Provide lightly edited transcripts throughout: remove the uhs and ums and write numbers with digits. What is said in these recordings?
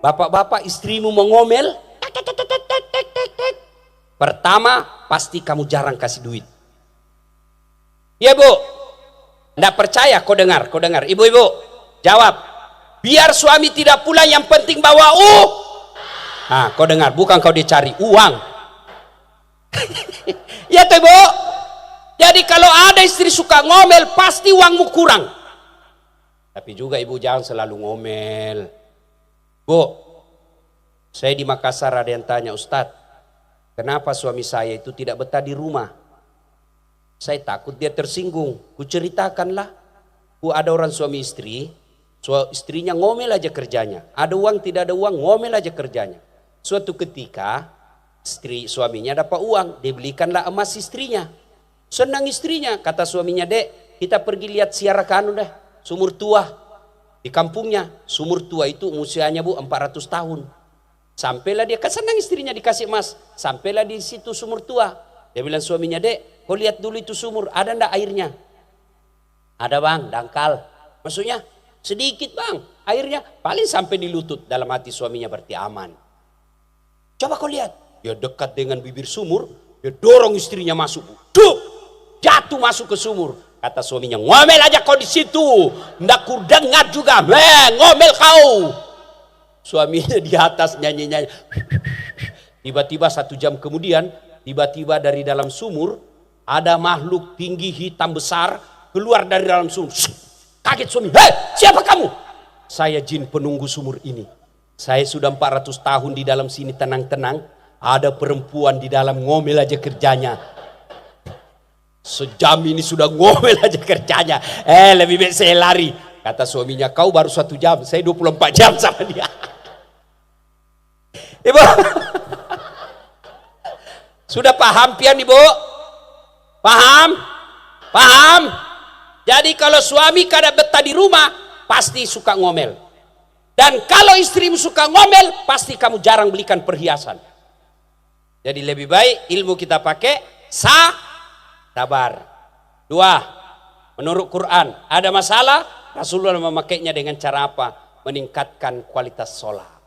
Bapak-bapak, istrimu mengomel, pertama pasti kamu jarang kasih duit. Ya bu, nggak percaya? Kau dengar, ibu-ibu jawab. Biar suami tidak pulang, yang penting bawa Nah, kau dengar, bukan kau dicari uang. Ya tuh bu. Jadi kalau ada istri suka ngomel, pasti uangmu kurang. Tapi juga ibu jangan selalu ngomel. Bu, saya di Makassar ada yang tanya, Ustadz, kenapa suami saya itu tidak betah di rumah? Saya takut dia tersinggung. Kuceritakanlah, ada orang suami istri, istrinya ngomel aja kerjanya. Ada uang tidak ada uang, ngomel aja kerjanya. Suatu ketika suaminya dapat uang, dia belikanlah emas istrinya. Senang istrinya, kata suaminya, Dek, kita pergi lihat ziarah deh, sumur tua. Di kampungnya, sumur tua itu usianya bu 400 tahun. Sampailah dia, senang istrinya dikasih emas. Sampailah di situ sumur tua. Dia bilang suaminya, Dek, kau lihat dulu itu sumur, ada ndak airnya? Ada bang, dangkal. Maksudnya sedikit bang, airnya paling sampai di lutut. Dalam hati suaminya berarti aman. Coba kau lihat, dia dekat dengan bibir sumur, dia dorong istrinya masuk. Duh, jatuh masuk ke sumur. Kata suaminya, ngomel aja kau di situ, ndak ku dengar juga, ngomel kau. Suaminya di atas nyanyi-nyanyi. Tiba-tiba 1 jam kemudian, tiba-tiba dari dalam sumur ada makhluk tinggi hitam besar keluar dari dalam sumur. Kaget suami, hei siapa kamu? Saya jin penunggu sumur ini. Saya sudah 400 tahun di dalam sini tenang-tenang. Ada perempuan di dalam, ngomel aja kerjanya. Sejam ini sudah ngomel aja kerjanya. Lebih baik saya lari. Kata suaminya, kau baru 1 jam, saya 24 jam sama dia. Ibu, sudah paham pian ibu? Paham? Paham? Jadi kalau suami kada betah di rumah, pasti suka ngomel. Dan kalau istrimu suka ngomel, pasti kamu jarang belikan perhiasan. Jadi lebih baik ilmu kita pakai sabar. 2, menurut Quran, ada masalah, Rasulullah memakainya dengan cara apa? Meningkatkan kualitas sholat.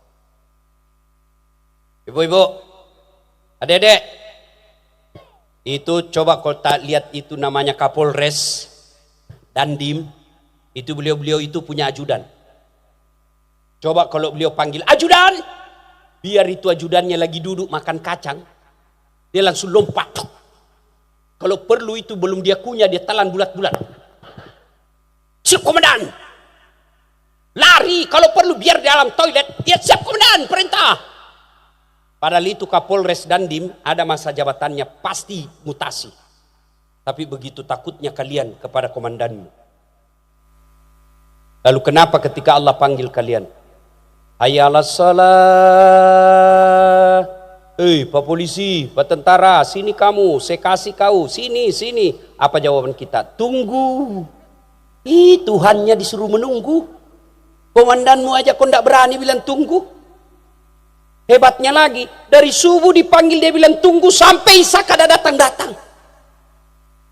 Ibu-ibu, adik-adik, itu coba kalau tak lihat, itu namanya Kapolres Dandim, itu beliau itu punya ajudan. Coba kalau beliau panggil ajudan, biar itu ajudannya lagi duduk makan kacang, dia langsung lompat. Kalau perlu itu belum dia kunyah, dia telan bulat-bulat. Siap komandan. Lari kalau perlu, biar di dalam toilet dia siap komandan, perintah. Padahal itu Kapolres Dandim ada masa jabatannya, pasti mutasi. Tapi begitu takutnya kalian kepada komandanmu. Lalu kenapa ketika Allah panggil kalian, hayya 'alas shalah, Pak polisi, Pak tentara, sini kamu, saya kasih kau, sini. Apa jawaban kita? Tunggu. Tuhannya disuruh menunggu. Komandanmu aja kau tidak berani bilang tunggu. Hebatnya lagi, dari subuh dipanggil dia bilang tunggu, sampai Isya kada datang.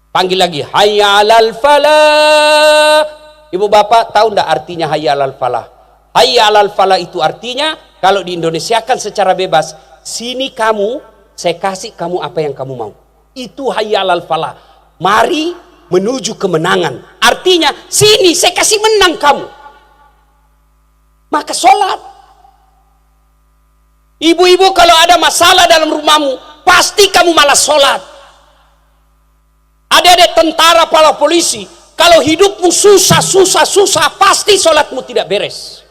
Panggil lagi, hayya 'alal falah. Ibu bapak tahu tidak artinya hayya 'alal falah? Hayya 'alal falah itu artinya, kalau diindonesiakan secara bebas, sini kamu, saya kasih kamu apa yang kamu mau. Itu hayya 'alal falah. Mari menuju kemenangan. Artinya, sini saya kasih menang kamu. Maka sholat. Ibu-ibu kalau ada masalah dalam rumahmu, pasti kamu malas sholat. Adik-adik tentara, para polisi, kalau hidupmu susah, pasti sholatmu tidak beres.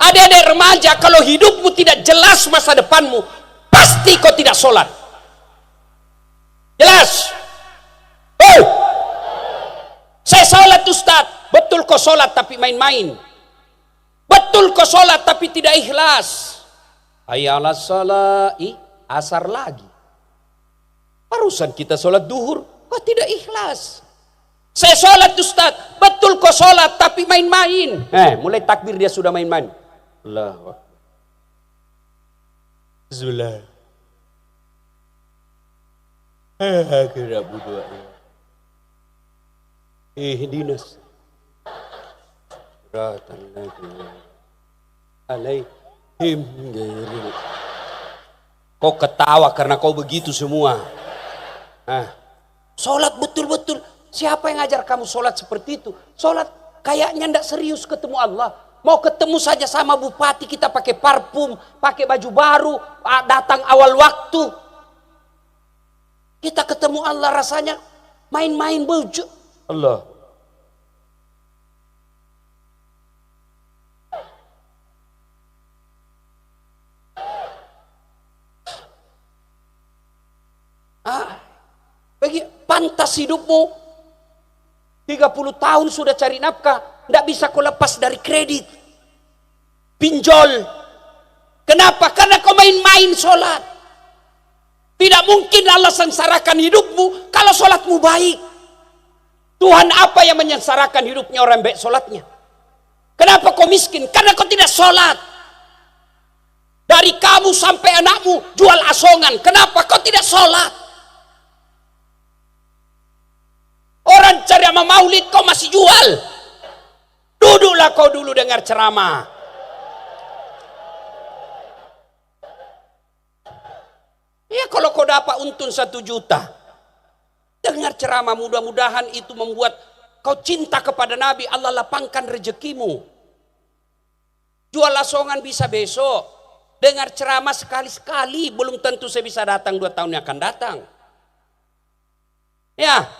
Adik-adik remaja, kalau hidupmu tidak jelas masa depanmu, pasti kau tidak sholat. Jelas? Oh, saya sholat Ustaz. Betul kau sholat tapi main-main. Betul kau sholat tapi tidak ikhlas. Hayya 'alas shalah, asar lagi. Barusan kita sholat duhur, kau tidak ikhlas. Saya sholat Ustaz. Betul kau sholat tapi main-main. Mulai takbir dia sudah main-main. Allahu Akbar. Bismillah. Kira berdoa. Ihdinas. Siratal ladzina. alaihim ghairil. Kau ketawa karena kau begitu semua. Nah, sholat betul-betul. Siapa yang ngajar kamu sholat seperti itu? Sholat kayaknya ndak serius ketemu Allah. Mau ketemu saja sama bupati kita pakai parfum, pakai baju baru, datang awal waktu. Kita ketemu Allah rasanya main-main baju. Allah. Bagi pantas hidupmu 30 tahun sudah cari nafkah, tidak bisa kau lepas dari kredit, pinjol. Kenapa? Karena kau main-main sholat. Tidak mungkin Allah sengsarakan hidupmu kalau sholatmu baik. Tuhan apa yang menyengsarakan hidupnya orang baik sholatnya? Kenapa kau miskin? Karena kau tidak sholat. Dari kamu sampai anakmu jual asongan. Kenapa kau tidak sholat? Orang ceramah maulid kau masih jual. Duduklah kau dulu dengar ceramah. Ya kalau kau dapat untung 1 juta, dengar ceramah, mudah-mudahan itu membuat kau cinta kepada Nabi. Allah lapangkan rezekimu. Jual asongan bisa besok. Dengar ceramah sekali-sekali, belum tentu saya bisa datang 2 tahun yang akan datang. Ya,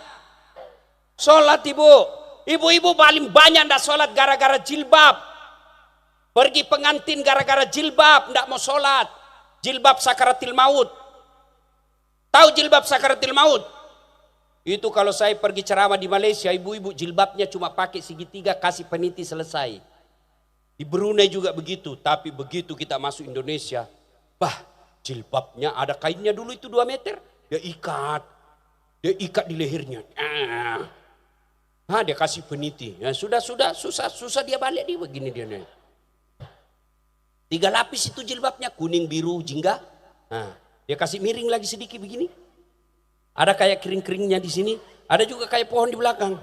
sholat ibu-ibu paling banyak ndak sholat gara-gara jilbab. Pergi pengantin gara-gara jilbab, ndak mau sholat. Jilbab sakaratil maut. Tahu jilbab sakaratil maut? Itu kalau saya pergi ceramah di Malaysia, ibu-ibu jilbabnya cuma pakai segitiga, kasih peniti, selesai. Di Brunei juga begitu, tapi begitu kita masuk Indonesia, jilbabnya ada kainnya dulu itu 2 meter, dia ikat di lehernya. Dia kasih peniti. Ya, sudah susah dia balik dia begini dia nih. 3 lapis itu jilbabnya, kuning, biru, jingga. Dia kasih miring lagi sedikit begini. Ada kayak kering-keringnya di sini, ada juga kayak pohon di belakang.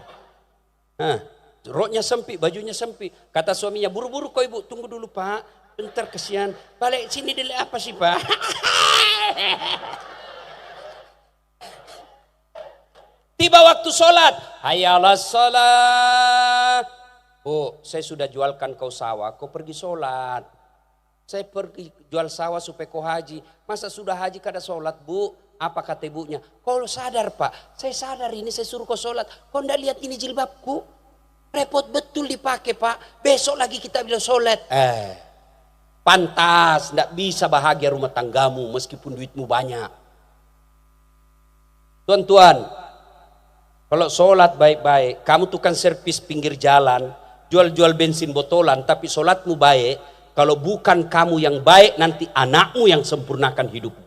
Roknya sempit, bajunya sempit. Kata suaminya, buru-buru kau ibu, tunggu dulu pak, bentar kesian. Balik sini dulu apa sih pak? Tiba waktu sholat, hayalah sholat. Oh, saya sudah jualkan kau sawah, kau pergi sholat. Saya pergi jual sawah supaya kau haji. Masa sudah haji kada sholat bu? Apa kata ibunya? Kau sadar pak, saya sadar ini saya suruh kau sholat. Kau ndak lihat ini jilbabku? Repot betul dipakai pak. Besok lagi kita bilang sholat. Pantas, ndak bisa bahagia rumah tanggamu meskipun duitmu banyak. Tuan-tuan, kalau sholat baik-baik, kamu tukang servis pinggir jalan, jual-jual bensin botolan, tapi sholatmu baik. Kalau bukan kamu yang baik, nanti anakmu yang sempurnakan hidupmu.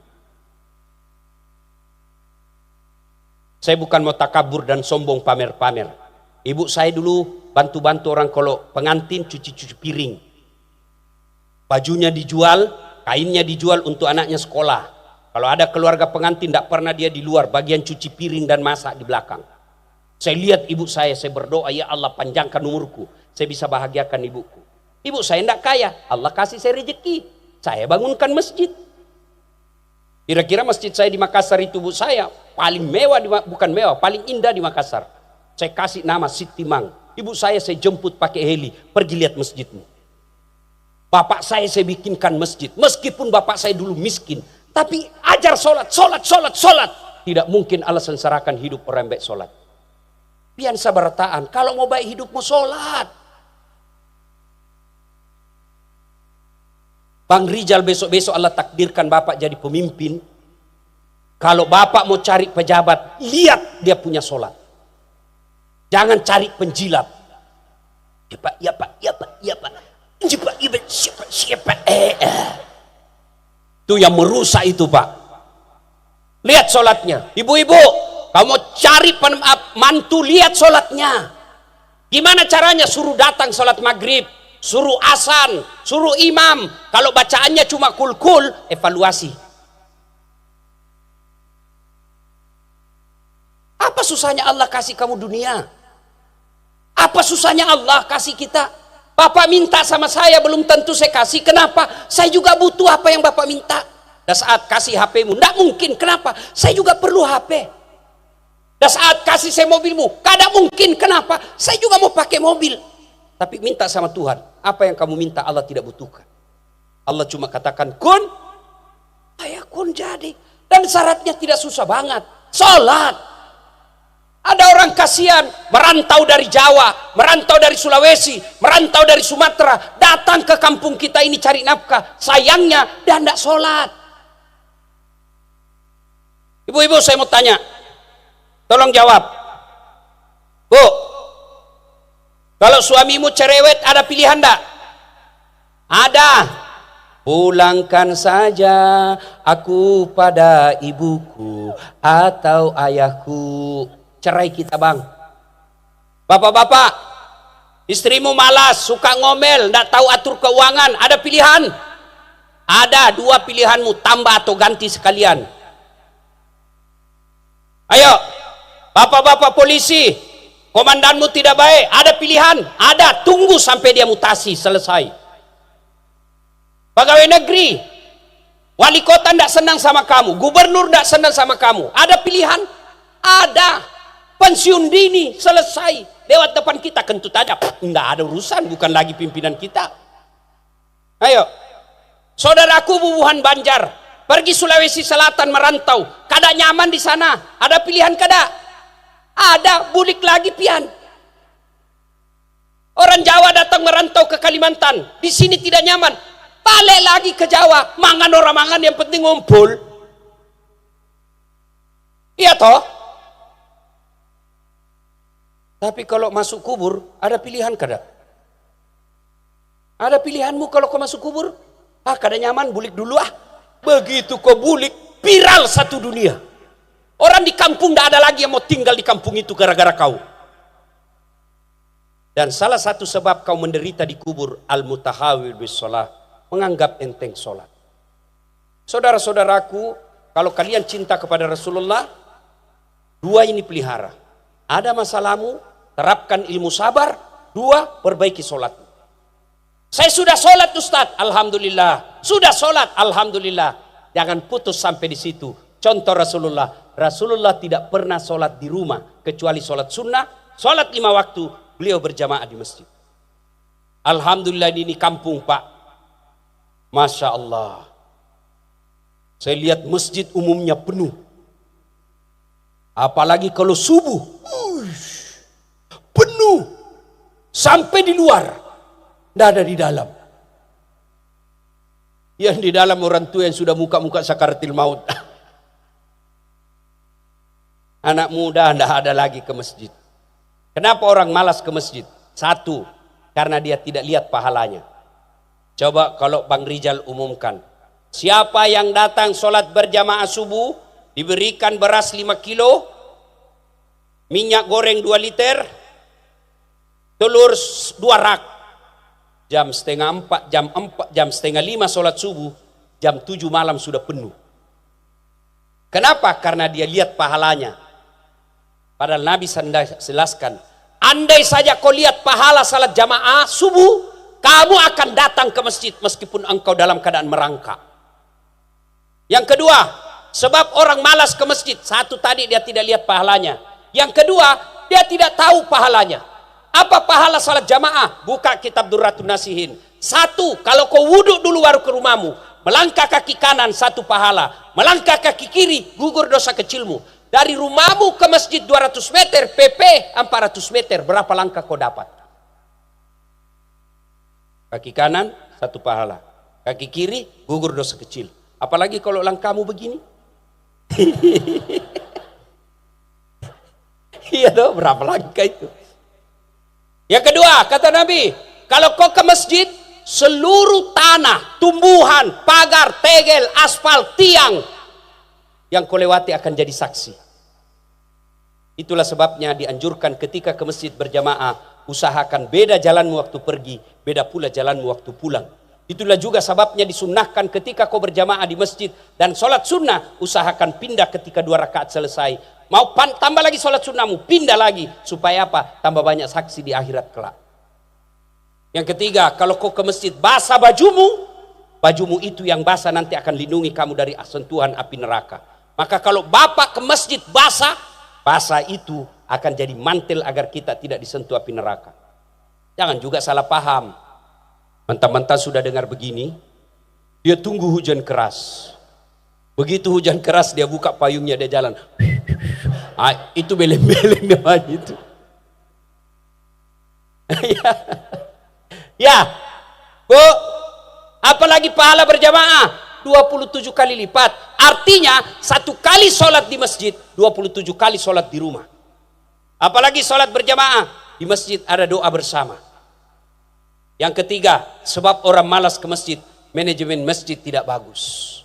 Saya bukan mau takabur dan sombong pamer-pamer. Ibu saya dulu bantu-bantu orang kalau pengantin cuci-cuci piring. Bajunya dijual, kainnya dijual untuk anaknya sekolah. Kalau ada keluarga pengantin tidak pernah dia di luar, bagian cuci piring dan masak di belakang. Saya lihat ibu saya berdoa, ya Allah panjangkan umurku, saya bisa bahagiakan ibuku. Ibu saya tidak kaya, Allah kasih saya rezeki, saya bangunkan masjid. Kira-kira masjid saya di Makassar itu bu saya paling mewah, bukan mewah, paling indah di Makassar. Saya kasih nama Siti Mang. Ibu saya jemput pakai heli, pergi lihat masjidmu. Bapak saya bikinkan masjid, meskipun bapak saya dulu miskin, tapi ajar sholat. Tidak mungkin Allah sengsarakan hidup orang baik sholat. Pian sabarataan, kalau mau baik hidupmu sholat. Bang Rijal besok-besok Allah takdirkan bapak jadi pemimpin. Kalau bapak mau cari pejabat, lihat dia punya sholat. Jangan cari penjilat. Ya pak. Siapa. Itu yang merusak itu pak. Lihat sholatnya. Ibu-ibu, kamu mau cari mantu, lihat sholatnya. Gimana caranya? Suruh datang sholat maghrib, suruh asan, suruh imam. Kalau bacaannya cuma kul-kul, evaluasi. Apa susahnya Allah kasih kamu dunia? Apa susahnya Allah kasih kita Bapak minta sama saya belum tentu saya kasih. Kenapa? Saya juga butuh apa yang Bapak minta. Dan saat kasih HP-mu, tidak mungkin. Kenapa? Saya juga perlu HP. Dan saat kasih saya mobilmu, kada mungkin. Kenapa? Saya juga mau pakai mobil. Tapi minta sama Tuhan, apa yang kamu minta Allah tidak butuhkan. Allah cuma katakan kun, fayakun jadi. Dan syaratnya tidak susah banget. Salat. Ada orang kasihan merantau dari Jawa, merantau dari Sulawesi, merantau dari Sumatera, datang ke kampung kita ini cari nafkah. Sayangnya dia tidak sholat. Ibu-ibu saya mau tanya, tolong jawab. Bu, kalau suamimu cerewet ada pilihan enggak? Ada. Pulangkan saja aku pada ibuku atau ayahku. Cerai kita bang. Bapak-bapak, istrimu malas, suka ngomel, tidak tahu atur keuangan, ada pilihan? Ada, dua pilihanmu, tambah atau ganti sekalian. Ayo, bapak-bapak polisi, komandanmu tidak baik, ada pilihan? Ada, tunggu sampai dia mutasi, selesai. Pegawai negeri, wali kota tidak senang sama kamu, gubernur tidak senang sama kamu, ada pilihan? Ada. Pensiun dini, selesai. Lewat depan kita, kentut aja. Nggak ada urusan, bukan lagi pimpinan kita. Ayo. Saudaraku bubuhan Banjar, pergi Sulawesi Selatan merantau. Kada nyaman di sana. Ada pilihan kada? Ada, bulik lagi pian. Orang Jawa datang merantau ke Kalimantan. Di sini tidak nyaman. Balik lagi ke Jawa. Mangan orang mangan, yang penting ngumpul. Iya toh? Tapi kalau masuk kubur, ada pilihan kada? Ada pilihanmu kalau kau masuk kubur? Kada nyaman, bulik dulu ah. Begitu kau bulik, viral satu dunia. Orang di kampung tidak ada lagi yang mau tinggal di kampung itu gara-gara kau. Dan salah satu sebab kau menderita di kubur, al-mutahawil bis sholah, menganggap enteng sholat. Saudara-saudaraku, kalau kalian cinta kepada Rasulullah, dua ini pelihara. Ada masalahmu, terapkan ilmu sabar. Dua, perbaiki sholat. Saya sudah sholat Ustaz, alhamdulillah. Sudah sholat, alhamdulillah. Jangan putus sampai di situ. Contoh Rasulullah. Rasulullah tidak pernah sholat di rumah kecuali sholat sunnah. Sholat 5 waktu, beliau berjamaah di masjid. Alhamdulillah ini kampung Pak. Masya Allah. Saya lihat masjid umumnya penuh. Apalagi kalau subuh, penuh sampai di luar, tidak ada di dalam. Yang di dalam orang tua yang sudah muka-muka sakaratil maut. Anak muda tidak ada lagi ke masjid. Kenapa orang malas ke masjid? Satu, karena dia tidak lihat pahalanya. Coba kalau Bang Rijal umumkan, siapa yang datang sholat berjamaah subuh, diberikan beras 5 kilo, minyak goreng 2 liter, telur 2 rak, jam setengah 4, jam setengah 5 sholat subuh, jam 7 malam sudah penuh. Kenapa? Karena dia lihat pahalanya. Padahal Nabi jelaskan, andai saja kau lihat pahala salat jamaah subuh, kamu akan datang ke masjid meskipun engkau dalam keadaan merangkak. Yang kedua, sebab orang malas ke masjid. Satu tadi dia tidak lihat pahalanya. Yang kedua, dia tidak tahu pahalanya. Apa pahala salat jamaah? Buka kitab Durratun Nasihin. Satu, kalau kau wudhu dulu baru ke rumahmu, melangkah kaki kanan 1 pahala, melangkah kaki kiri gugur dosa kecilmu. Dari rumahmu ke masjid 200 meter, PP 400 meter, berapa langkah kau dapat? Kaki kanan 1 pahala, kaki kiri gugur dosa kecil. Apalagi kalau langkahmu begini. Iya dong, berapa langkah itu? Yang kedua, kata Nabi, kalau kau ke masjid, seluruh tanah, tumbuhan, pagar, tegel, aspal, tiang yang kau lewati akan jadi saksi. Itulah sebabnya dianjurkan ketika ke masjid berjamaah, usahakan beda jalanmu waktu pergi, beda pula jalanmu waktu pulang. Itulah juga sebabnya disunnahkan ketika kau berjamaah di masjid dan sholat sunnah, usahakan pindah ketika 2 rakaat selesai. Mau tambah lagi sholat sunnahmu, pindah lagi. Supaya apa? Tambah banyak saksi di akhirat kelak. Yang ketiga, kalau kau ke masjid basah bajumu, bajumu itu yang basah nanti akan lindungi kamu dari sentuhan api neraka. Maka kalau bapak ke masjid basah, basah itu akan jadi mantel agar kita tidak disentuh api neraka. Jangan juga salah paham. Mentang-mentang sudah dengar begini, dia tunggu hujan keras. Begitu hujan keras dia buka payungnya, dia jalan. Itu beleng-beleng namanya itu. Ya, Bu, apalagi pahala berjamaah 27 kali lipat. Artinya 1 kali sholat di masjid 27 kali sholat di rumah. Apalagi sholat berjamaah di masjid ada doa bersama. Yang ketiga, sebab orang malas ke masjid, manajemen masjid tidak bagus.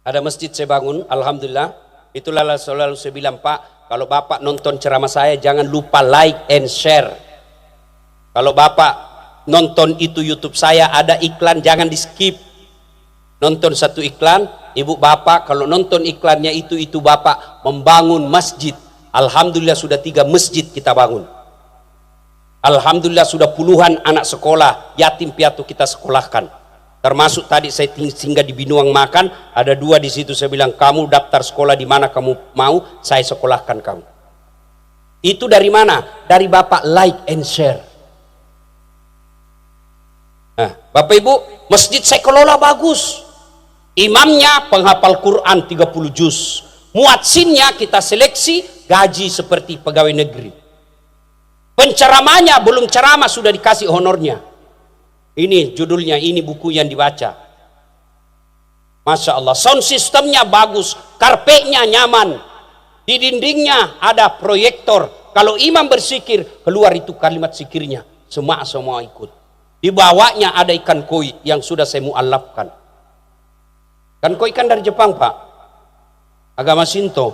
Ada masjid saya bangun, alhamdulillah. Itulah selalu saya bilang, Pak, kalau Bapak nonton ceramah saya jangan lupa like and share. Kalau Bapak nonton itu YouTube saya ada iklan, jangan di skip. Nonton satu iklan, Ibu Bapak kalau nonton iklannya itu Bapak membangun masjid. Alhamdulillah sudah 3 masjid kita bangun. Alhamdulillah sudah puluhan anak sekolah yatim piatu kita sekolahkan. Termasuk tadi saya singgah di Binuang makan, ada 2 di situ saya bilang, kamu daftar sekolah di mana kamu mau, saya sekolahkan kamu. Itu dari mana? Dari Bapak like and share. Nah, Bapak Ibu, masjid saya kelola bagus. Imamnya penghafal Quran 30 juz. Muadzinnya kita seleksi gaji seperti pegawai negeri. Penceramahnya belum ceramah sudah dikasih honornya. Ini judulnya, ini buku yang dibaca. Masya Allah, sound systemnya bagus, karpetnya nyaman, di dindingnya ada proyektor. Kalau imam berzikir, keluar itu kalimat zikirnya, semua ikut. Di bawahnya ada ikan koi yang sudah saya mu'alafkan. Kan koi kan dari Jepang, Pak, agama Shinto.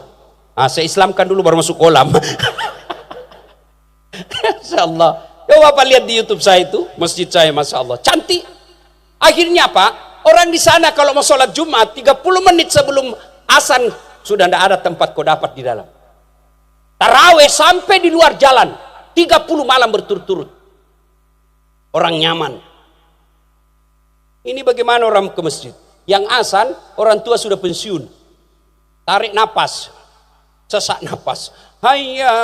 Saya islamkan dulu baru masuk kolam. Masya Allah. Ya Bapak lihat di YouTube saya itu, masjid saya, Masya Allah, cantik. Akhirnya Pak, orang di sana kalau mau sholat Jumat 30 menit sebelum azan sudah tidak ada tempat kau dapat di dalam. Taraweh sampai di luar jalan 30 malam berturut-turut. Orang nyaman. Ini bagaimana orang ke masjid? Yang azan orang tua sudah pensiun. Tarik napas, sesak napas. Hayya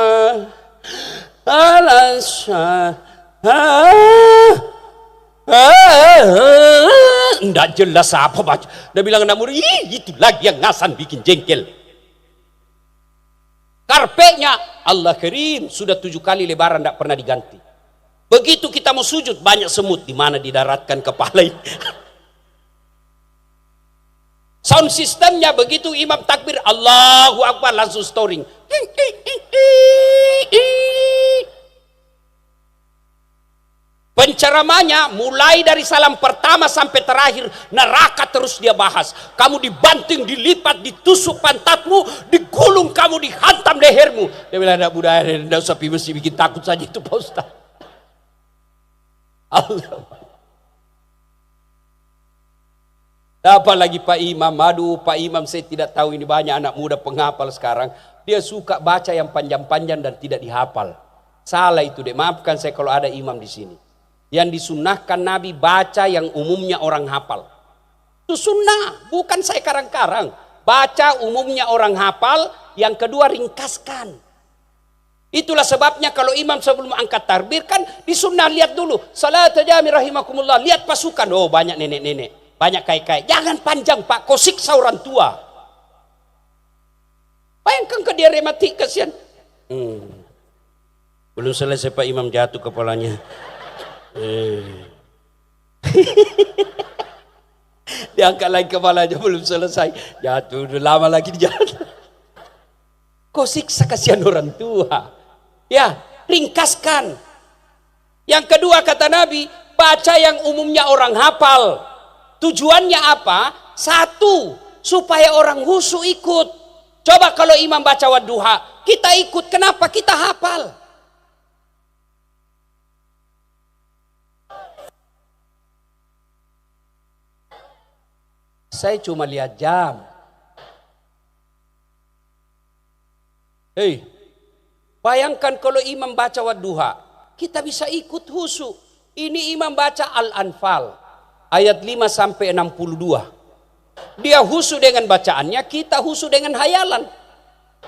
nggak jelas apa baca. Dia bilang anak murid, itu lagi yang ngasan bikin jengkel. Karpetnya Allah Karim sudah 7 kali lebaran tidak pernah diganti. Begitu kita mau sujud banyak semut, di mana didaratkan kepala ini. Sound systemnya begitu imam takbir Allahu Akbar langsung storing. Penceramahnya mulai dari salam pertama sampai terakhir neraka terus dia bahas. Kamu dibanting, dilipat, ditusuk pantatmu, digulung kamu, dihantam lehermu. Dia bilang tidak budaya, tidak usah mesti bikin takut saja itu Pak Ustaz. Allah. Apalagi Pak Imam, aduh Pak Imam saya tidak tahu, ini banyak anak muda penghafal sekarang. Dia suka baca yang panjang-panjang dan tidak dihafal. Salah itu deh, maafkan saya kalau ada imam di sini. Yang disunnahkan Nabi baca yang umumnya orang hafal. Itu sunnah, bukan saya karang-karang. Baca umumnya orang hafal, yang kedua ringkaskan. Itulah sebabnya kalau imam sebelum angkat takbir kan disunnah lihat dulu. Salat jami rahimakumullah, lihat pasukan, oh banyak nenek-nenek. Banyak kai-kai, jangan panjang Pak, kau siksa orang tua. Bayangkan ke dia rematik, kasihan. Belum selesai Pak Imam jatuh kepalanya. Diangkat lagi kepalanya, belum selesai. Jatuh, udah lama lagi jatuh. Kau siksa kasihan orang tua. Ya, ringkaskan. Yang kedua kata Nabi, baca yang umumnya orang hafal. Tujuannya apa? 1, supaya orang khusyuk ikut. Coba kalau imam baca wadduha, kita ikut, kenapa? Kita hafal. Saya cuma lihat jam. Hei, bayangkan kalau imam baca wadduha, kita bisa ikut husu. Ini imam baca Al-Anfal ayat 5 sampai 62. Dia husu dengan bacaannya, kita husu dengan hayalan.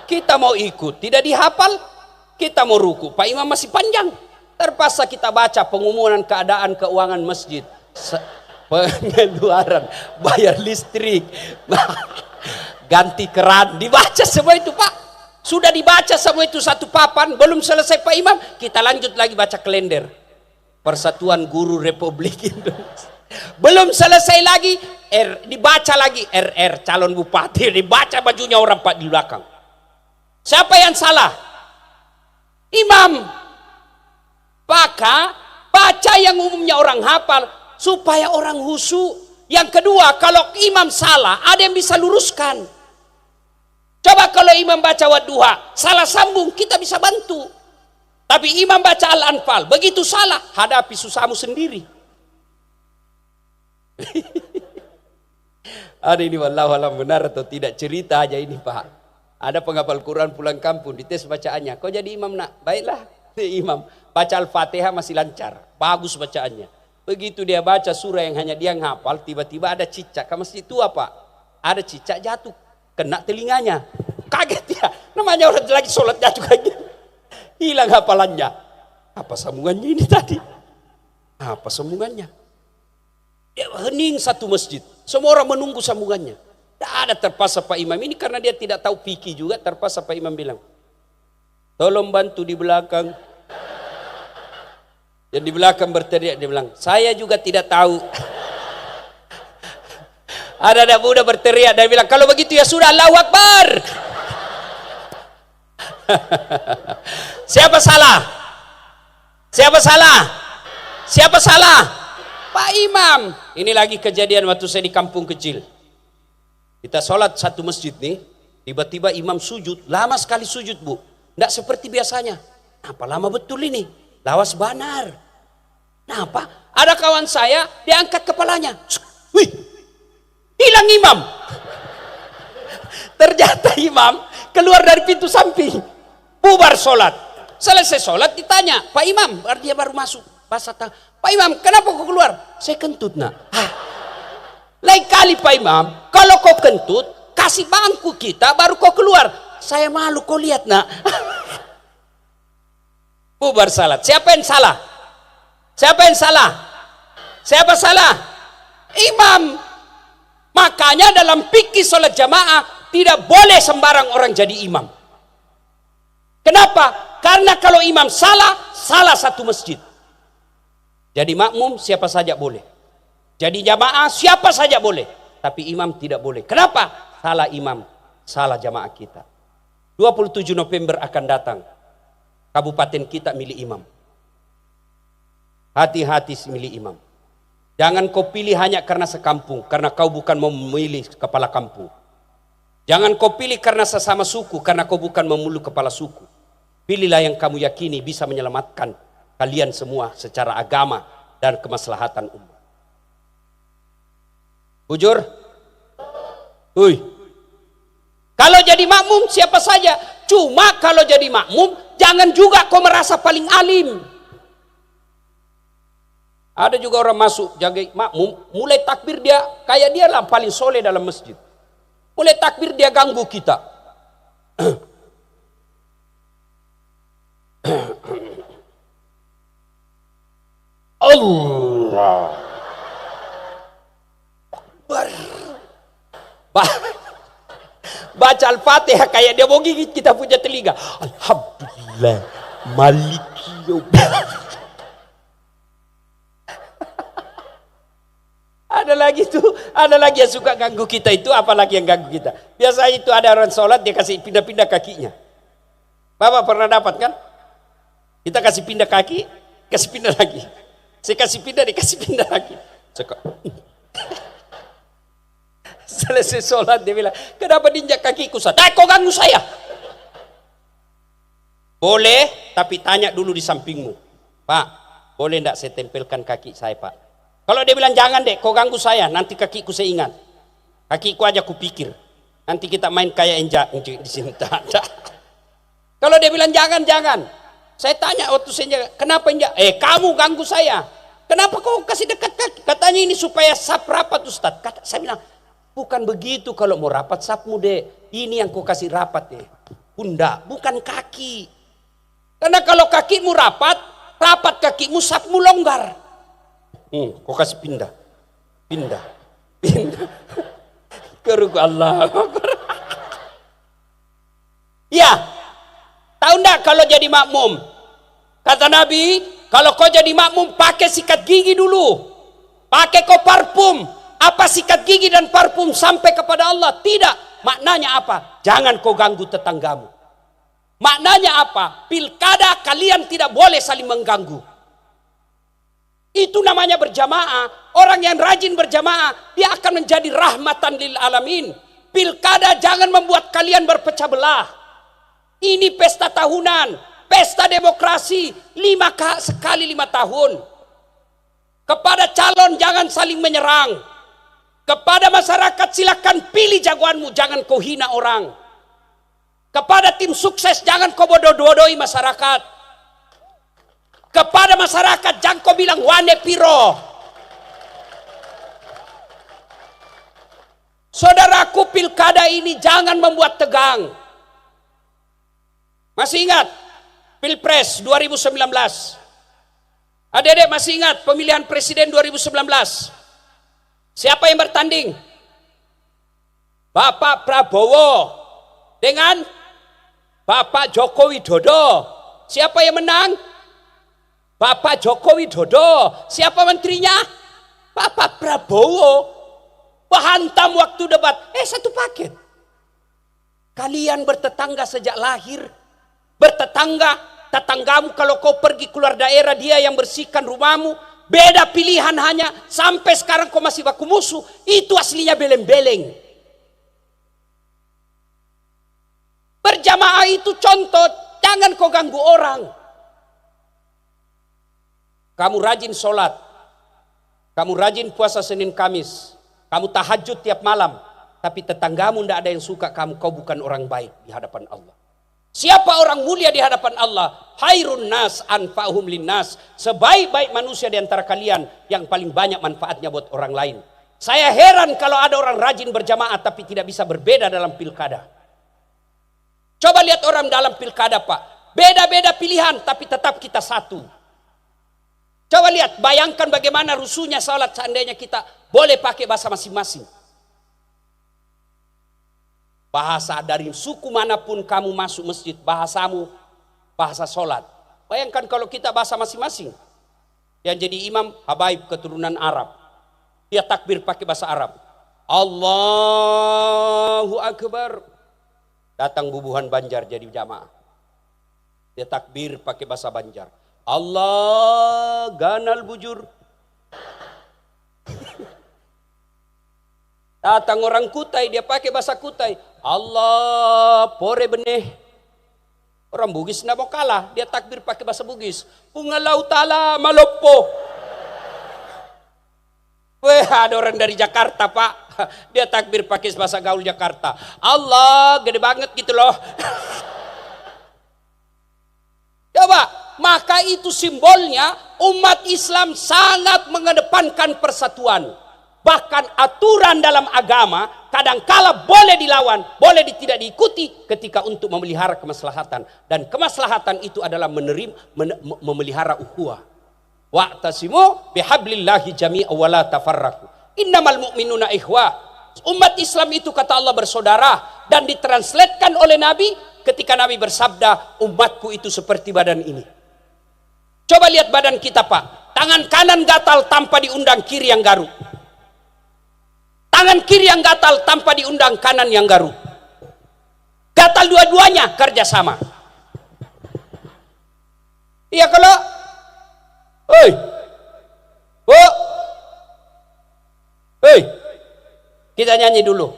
Kita mau ikut, tidak dihafal, kita mau ruku, Pak Imam masih panjang. Terpaksa kita baca pengumuman keadaan keuangan masjid, pengeluaran, bayar listrik, ganti keran, dibaca semua itu Pak. Sudah dibaca semua itu satu papan, belum selesai Pak Imam, kita lanjut lagi baca kalender Persatuan Guru Republik Indonesia. Belum selesai lagi, dibaca lagi RR calon bupati, dibaca bajunya orang Pak di belakang. Siapa yang salah? Imam. Maka baca yang umumnya orang hafal supaya orang husu. Yang kedua, kalau imam salah, ada yang bisa luruskan. Coba kalau imam baca Wadduha, salah sambung, kita bisa bantu. Tapi imam baca Al-Anfal, begitu salah, hadapi susahmu sendiri. Ada ini wallahu alam benar atau tidak, cerita aja ini Pak. Ada penghafal Quran pulang kampung, dites bacaannya. Kau jadi imam nak? Baiklah, imam. Baca Al-Fatihah masih lancar, bagus bacaannya. Begitu dia baca surah yang hanya dia ngapal, tiba-tiba ada cicak. Ke masjid itu apa? Ada cicak jatuh, kena telinganya. Kaget dia, namanya orang lagi sholat jatuh kaget. Hilang hafalannya. Apa sambungannya ini tadi? Apa sambungannya? Dia hening satu masjid. Semua orang menunggu sambungannya. Tidak ada, terpaksa Pak Imam ini karena dia tidak tahu fikih juga, terpaksa Pak Imam bilang, tolong bantu di belakang. Yang di belakang berteriak, dia bilang, saya juga tidak tahu. Ada anak muda berteriak, dia bilang, kalau begitu ya sudah, Allahu Akbar. Siapa salah? Siapa salah? Siapa salah? Pak Imam. Ini lagi kejadian waktu saya di kampung kecil. Kita sholat satu masjid nih, tiba-tiba imam sujud, lama sekali sujud Bu. Tidak seperti biasanya. Apa lama betul ini? Lawas banar. Kenapa? Ada kawan saya, diangkat kepalanya. Wih, hilang imam. Ternyata imam keluar dari pintu samping. Bubar sholat. Selesai sholat ditanya, Pak Imam, dia baru masuk. Pak Imam, kenapa kau keluar? Saya kentut nak. Lain kali Pak Imam, kalau kau kentut, kasih bangku kita baru kau keluar. Saya malu kau lihat nak. Bubar salat. Siapa yang salah? Siapa yang salah? Siapa salah? Imam. Makanya dalam fikih sholat jamaah tidak boleh sembarang orang jadi imam. Kenapa? Karena kalau imam salah, salah satu masjid. Jadi makmum siapa saja boleh. Jadi jamaah siapa saja boleh. Tapi imam tidak boleh. Kenapa? Salah imam, salah jamaah kita. 27 November akan datang. Kabupaten kita milik imam. Hati-hati milih imam. Jangan kau pilih hanya karena sekampung. Karena kau bukan memilih kepala kampung. Jangan kau pilih karena sesama suku. Karena kau bukan memilih kepala suku. Pilihlah yang kamu yakini bisa menyelamatkan kalian semua secara agama dan kemaslahatan umat. Bujur? Hui. Kalau jadi makmum siapa saja. Cuma kalau jadi makmum jangan juga kau merasa paling alim. Ada juga orang masuk jaga makmum, mulai takbir dia kayak dia lah paling soleh dalam masjid. Mulai takbir dia ganggu kita. Allah baca Al-Fatihah kayak dia mau gigit kita punya telinga. Alhamdulillah maliki yaumiddin. Ada lagi yang suka ganggu kita itu, apalagi yang ganggu kita. Biasanya itu ada orang sholat dia kasih pindah-pindah kakinya. Bapak pernah dapat kan? Kita kasih pindah kaki, kasih pindah lagi. Saya kasih pindah, dikasih pindah lagi. Selesai sholat dia bilang, kenapa diinjak kakiku? Kau ganggu saya. Boleh, tapi tanya dulu di sampingmu. Pak, boleh enggak saya tempelkan kaki saya Pak? Kalau dia bilang jangan dek, kau ganggu saya, nanti kakiku saya ingat. Kakiku aja kupikir. Nanti kita main kayak injak di sini. Kalau dia bilang jangan. Saya tanya waktu saya jaga, kenapa injak? Kamu ganggu saya. Kenapa kau kasih dekat kaki? Katanya ini supaya sap rapat Ustaz. Saya bilang, bukan begitu kalau mau rapat sapmu deh. Ini yang kau kasih rapat deh. Pundak, bukan kaki. Karena kalau kakimu rapat kakimu sapmu longgar. Kau kasih pindah. Kerugu Allah. Ya, tahu enggak kalau jadi makmum? Kata Nabi, kalau kau jadi makmum pakai sikat gigi dulu. Pakai kau parfum. Apa sikat gigi dan parfum sampai kepada Allah? Tidak. Maknanya apa? Jangan kau ganggu tetanggamu. Maknanya apa? Pilkada kalian tidak boleh saling mengganggu. Itu namanya berjamaah. Orang yang rajin berjamaah, dia akan menjadi rahmatan lil alamin. Pilkada jangan membuat kalian berpecah belah. Ini pesta tahunan, pesta demokrasi, 5 kali 5 tahun. Kepada calon jangan saling menyerang. Kepada masyarakat silakan pilih jagoanmu, jangan kau hina orang. Kepada tim sukses jangan kau bodoh-bodohi masyarakat. Kepada masyarakat jangan kau bilang wane piro. Saudaraku, pilkada ini jangan membuat tegang. Masih ingat Pilpres 2019? Adik-adik masih ingat pemilihan presiden 2019? Siapa yang bertanding? Bapak Prabowo dengan Bapak Joko Widodo. Siapa yang menang? Bapak Joko Widodo. Siapa menterinya? Bapak Prabowo. Bahantam waktu debat. Satu paket. Kalian bertetangga sejak lahir. Tetanggamu kalau kau pergi keluar daerah, dia yang bersihkan rumahmu. Beda pilihan hanya. Sampai sekarang kau masih baku musuh. Itu aslinya beleng-beleng. Berjamaah itu contoh. Jangan kau ganggu orang. Kamu rajin sholat. Kamu rajin puasa Senin Kamis. Kamu tahajud tiap malam. Tapi tetanggamu tidak ada yang suka kamu. Kau bukan orang baik di hadapan Allah. Siapa orang mulia di hadapan Allah? Hairun nas anfa'uhum linnas. Sebaik-baik manusia di antara kalian yang paling banyak manfaatnya buat orang lain. Saya heran kalau ada orang rajin berjamaah tapi tidak bisa berbeda dalam pilkada. Coba lihat orang dalam pilkada, Pak. Beda-beda pilihan tapi tetap kita satu. Coba lihat, bayangkan bagaimana rusuhnya salat seandainya kita boleh pakai bahasa masing-masing. Bahasa dari suku manapun kamu masuk masjid, bahasamu bahasa sholat. Bayangkan kalau kita bahasa masing-masing. Yang jadi imam Habaib keturunan Arab. Dia takbir pakai bahasa Arab. Allahu Akbar. Datang Bubuhan Banjar jadi jamaah. Dia takbir pakai bahasa Banjar. Allah ganal bujur. Datang orang Kutai, dia pakai bahasa Kutai. Allah pore benih. Orang Bugis tidak mau kalah, dia takbir pakai bahasa Bugis. Pungalau ta'ala malopo. Weh, ada orang dari Jakarta, Pak. Dia takbir pakai bahasa gaul Jakarta. Allah gede banget gitu loh. Coba, maka itu simbolnya umat Islam sangat mengedepankan persatuan. Bahkan aturan dalam agama kadangkala boleh dilawan, boleh tidak diikuti ketika untuk memelihara kemaslahatan. Dan kemaslahatan itu adalah memelihara ukhuwah. Wa'tasimu bihablillahi jami'a wa la tafarraqu. Innamal mu'minuna ikhwah. Umat Islam itu kata Allah bersaudara. Dan ditranslatekan oleh Nabi ketika Nabi bersabda, umatku itu seperti badan ini. Coba lihat badan kita, Pak. Tangan kanan gatal tanpa diundang kiri yang garuk. Tangan kiri yang gatal tanpa diundang kanan yang garuk. Gatal dua-duanya kerjasama. Iya kalau, hei, hei, kita nyanyi dulu.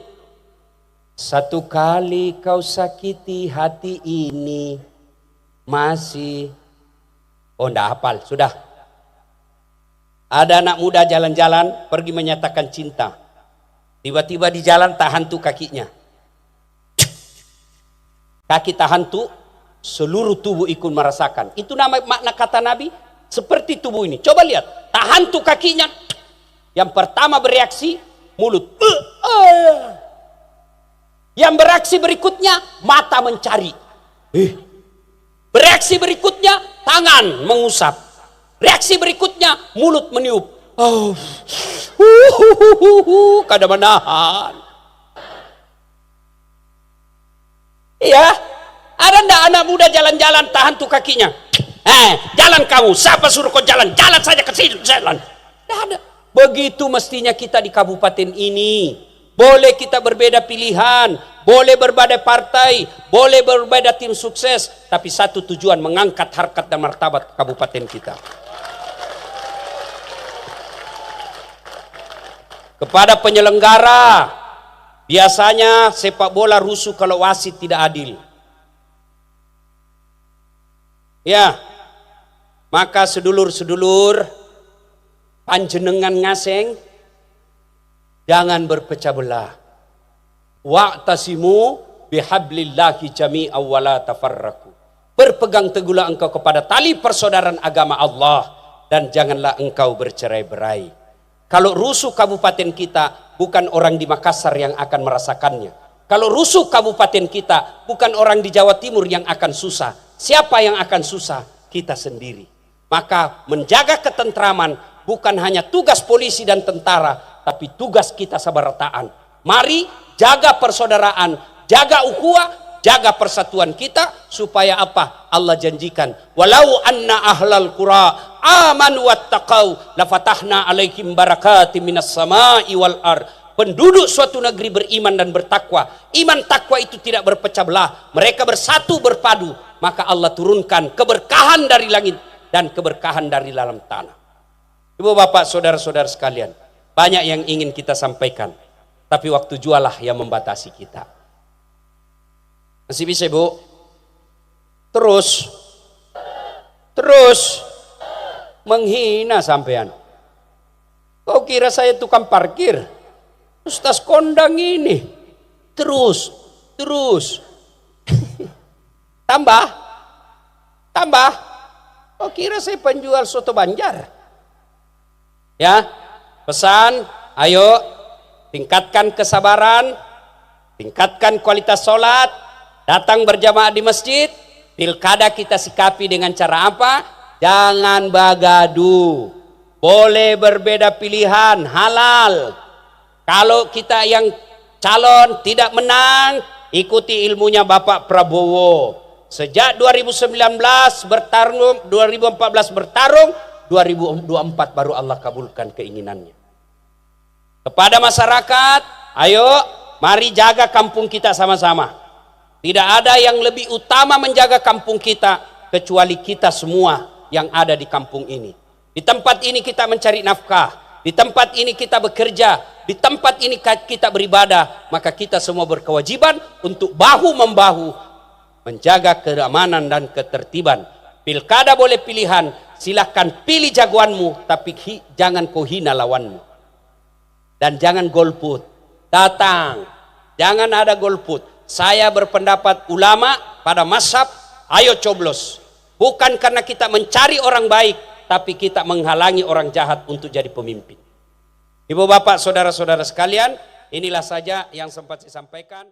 Satu kali kau sakiti hati ini masih, enggak hafal, sudah. Ada anak muda jalan-jalan pergi menyatakan cinta. Tiba-tiba di jalan tahan tuh kakinya. Kaki tahan tuh, seluruh tubuh ikut merasakan. Itu nama makna kata Nabi, seperti tubuh ini. Coba lihat, tahan tuh kakinya. Yang pertama bereaksi mulut. Yang bereaksi berikutnya mata mencari. Bereaksi berikutnya tangan mengusap. Reaksi berikutnya mulut meniup. Kada menahan. Iya, ada ndak anak muda jalan-jalan tahan tuh kakinya? Jalan kamu, siapa suruh kau jalan? Jalan saja ke sini, jalan. Nggak ada. Begitu mestinya kita di kabupaten ini. Boleh kita berbeda pilihan, boleh berbeda partai, boleh berbeda tim sukses, tapi satu tujuan, mengangkat harkat dan martabat kabupaten kita. Kepada penyelenggara, biasanya sepak bola rusuh kalau wasit tidak adil. Ya, maka sedulur-sedulur, panjenengan ngaseng, jangan berpecah belah. Wa'tasimu bihablillahi jami'an wa la tafarraqu. Berpegang teguhlah engkau kepada tali persaudaraan agama Allah dan janganlah engkau bercerai-berai. Kalau rusuh kabupaten kita, bukan orang di Makassar yang akan merasakannya. Kalau rusuh kabupaten kita, bukan orang di Jawa Timur yang akan susah. Siapa yang akan susah? Kita sendiri. Maka menjaga ketentraman bukan hanya tugas polisi dan tentara, tapi tugas kita sabarataan. Mari jaga persaudaraan, jaga ukhuwah, jaga persatuan kita, supaya apa? Allah janjikan, walau anna ahlal qura amanu wattaqau lafatahna alaihim barakatim minas sama'i wal ard. Penduduk suatu negeri beriman dan bertakwa, iman takwa itu tidak berpecah belah, mereka bersatu berpadu, maka Allah turunkan keberkahan dari langit dan keberkahan dari dalam tanah. Ibu bapak saudara-saudara sekalian, banyak yang ingin kita sampaikan, tapi waktu jualah yang membatasi kita. Masih bisa bu? Terus menghina sampean. Kau kira saya tukang parkir? Ustaz kondang ini. Terus. Tambah. Kau kira saya penjual soto Banjar? Ya, pesan, ayo tingkatkan kesabaran, tingkatkan kualitas sholat, datang berjamaah di masjid. Pilkada kita sikapi dengan cara apa? Jangan bagadu. Boleh berbeda pilihan, halal. Kalau kita yang calon tidak menang, ikuti ilmunya Bapak Prabowo. Sejak 2019 bertarung, 2014 bertarung, 2024 baru Allah kabulkan keinginannya. Kepada masyarakat, ayo mari jaga kampung kita sama-sama. Tidak ada yang lebih utama menjaga kampung kita kecuali kita semua yang ada di kampung ini. Di tempat ini kita mencari nafkah, di tempat ini kita bekerja, di tempat ini kita beribadah, maka kita semua berkewajiban untuk bahu-membahu menjaga keamanan dan ketertiban. Pilkada boleh pilihan, silahkan pilih jagoanmu, tapi jangan kau hina lawanmu. Dan jangan golput. Datang, jangan ada golput. Saya berpendapat ulama pada mazhab, ayo coblos. Bukan karena kita mencari orang baik, tapi kita menghalangi orang jahat untuk jadi pemimpin. Ibu bapak saudara-saudara sekalian, inilah saja yang sempat saya sampaikan.